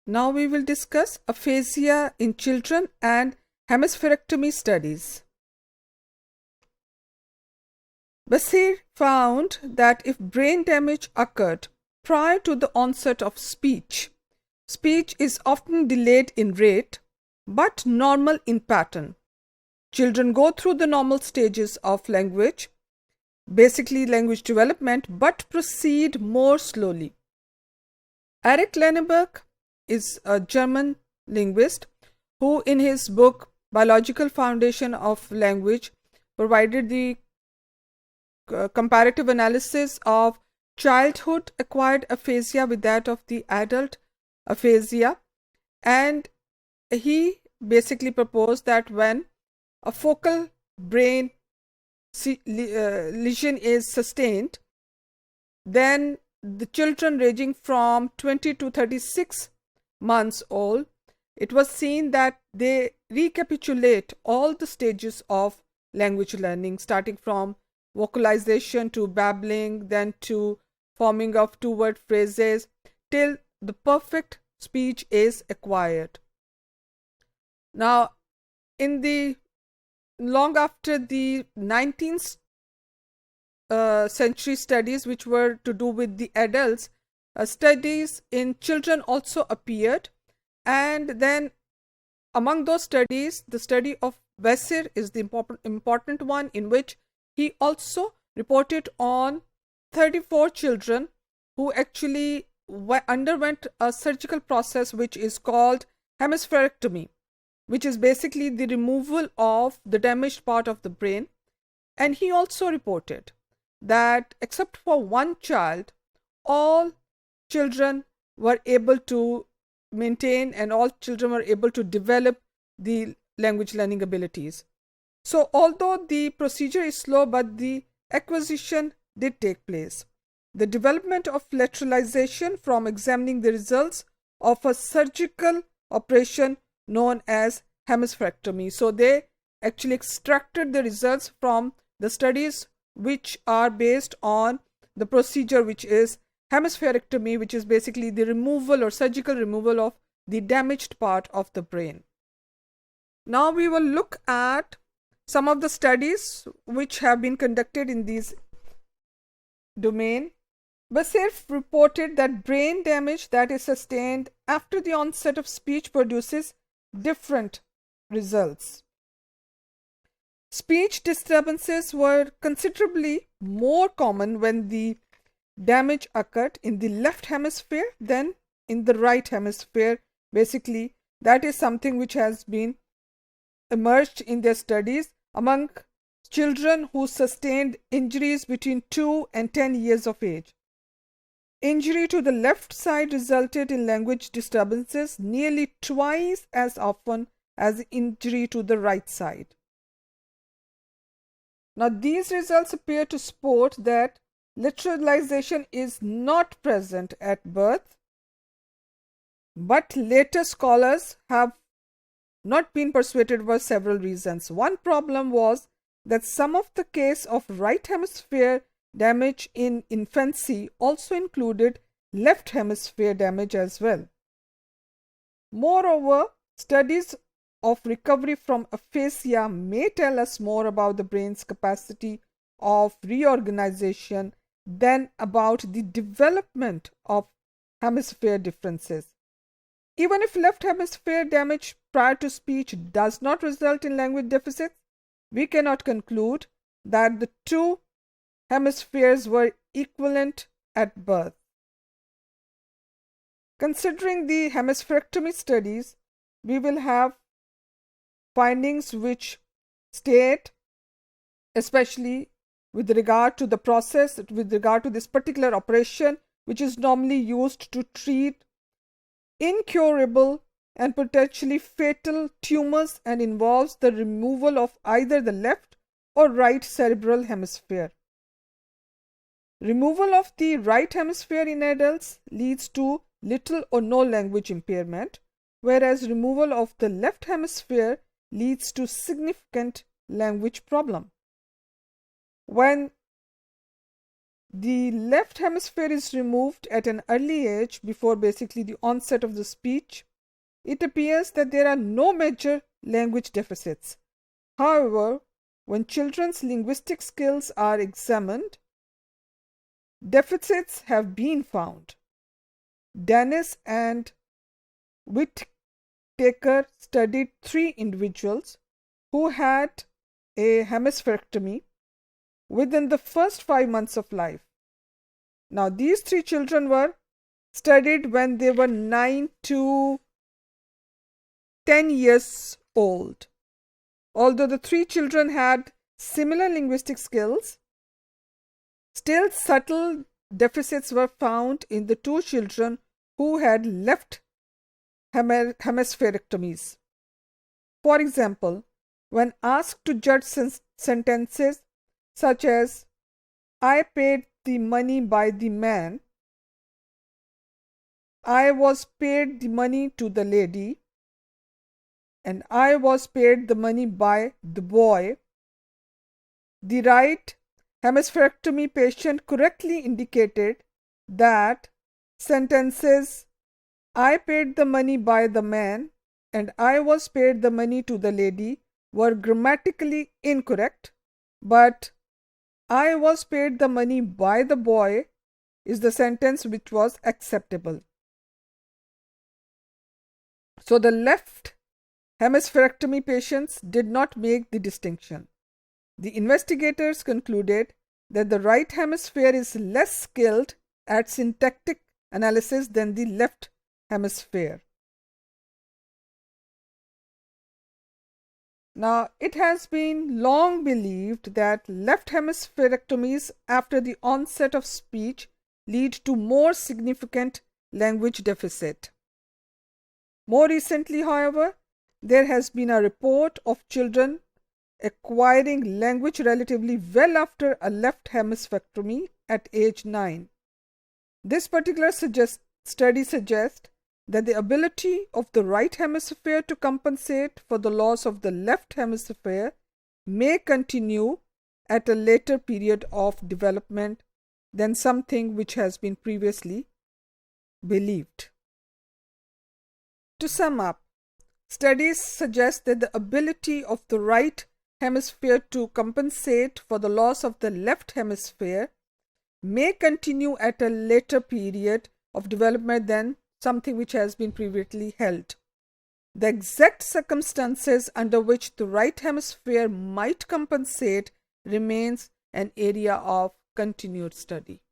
Now we will discuss aphasia in children and hemispherectomy studies. Basir found that if brain damage occurred prior to the onset of speech, speech is often delayed in rate but normal in pattern. Children go through the normal stages of language, basically language development, but proceed more slowly. Eric Lenneberg is a German linguist who, in his book Biological Foundation of Language, provided the comparative analysis of childhood acquired aphasia with that of the adult aphasia, and he basically proposed that when a focal brain lesion is sustained, then the children ranging from 20 to 36 months old, it was seen that they recapitulate all the stages of language learning, starting from vocalization to babbling, then to forming of two-word phrases, till the perfect speech is acquired. Now, in the long after the 19th century studies, which were to do with the adults, studies in children also appeared, and then among those studies, the study of Basir is the important one, in which he also reported on 34 children who actually underwent a surgical process which is called hemispherectomy, which is basically the removal of the damaged part of the brain. And he also reported that except for one child, all children were able to maintain and all children were able to develop the language learning abilities. So although the procedure is slow, but the acquisition did take place. The development of lateralization from examining the results of a surgical operation known as hemispherectomy. So they actually extracted the results from the studies which are based on the procedure which is hemispherectomy, which is basically the removal or surgical removal of the damaged part of the brain. Now we will look at some of the studies which have been conducted in this domain. Basir reported that brain damage that is sustained after the onset of speech produces different results. Speech disturbances were considerably more common when the damage occurred in the left hemisphere than in the right hemisphere. Basically, that is something which has been emerged in their studies among children who sustained injuries between 2 and 10 years of age. Injury to the left side resulted in language disturbances nearly twice as often as injury to the right side. Now, these results appear to support that lateralization is not present at birth, but later scholars have not been persuaded for several reasons. One problem was that some of the case of right hemisphere damage in infancy also included left hemisphere damage as well. Moreover, studies of recovery from aphasia may tell us more about the brain's capacity of reorganization than about the development of hemisphere differences. Even if left hemisphere damage prior to speech does not result in language deficits, we cannot conclude that the two hemispheres were equivalent at birth. Considering the hemispherectomy studies, we will have findings which state, especially with regard to the process, with regard to this particular operation, which is normally used to treat incurable and potentially fatal tumors and involves the removal of either the left or right cerebral hemisphere. Removal of the right hemisphere in adults leads to little or no language impairment, whereas removal of the left hemisphere leads to significant language problem. When the left hemisphere is removed at an early age before basically the onset of the speech, it appears that there are no major language deficits. However, when children's linguistic skills are examined, deficits have been found. Dennis and Whittaker studied 3 individuals who had a hemispherectomy within the first 5 months of life. Now, these 3 children were studied when they were 9 to 10 years old. Although the 3 children had similar linguistic skills, still subtle deficits were found in the 2 children who had left hemispherectomies. For example, when asked to judge sentences such as, "I paid the money by the man," "I was paid the money to the lady," and "I was paid the money by the boy," the right hemispherectomy patient correctly indicated that sentences "I paid the money by the man" and "I was paid the money to the lady" were grammatically incorrect, but "I was paid the money by the boy" is the sentence which was acceptable. So the left hemispherectomy patients did not make the distinction. The investigators concluded that the right hemisphere is less skilled at syntactic analysis than the left hemisphere. Now, it has been long believed that left hemispherectomies after the onset of speech lead to more significant language deficit. More recently, however, there has been a report of children acquiring language relatively well after a left hemispherectomy at age 9. This particular study suggests that the ability of the right hemisphere to compensate for the loss of the left hemisphere may continue at a later period of development than something which has been previously believed. To sum up, studies suggest that the ability of the right hemisphere to compensate for the loss of the left hemisphere may continue at a later period of development than something which has been previously held. The exact circumstances under which the right hemisphere might compensate remains an area of continued study.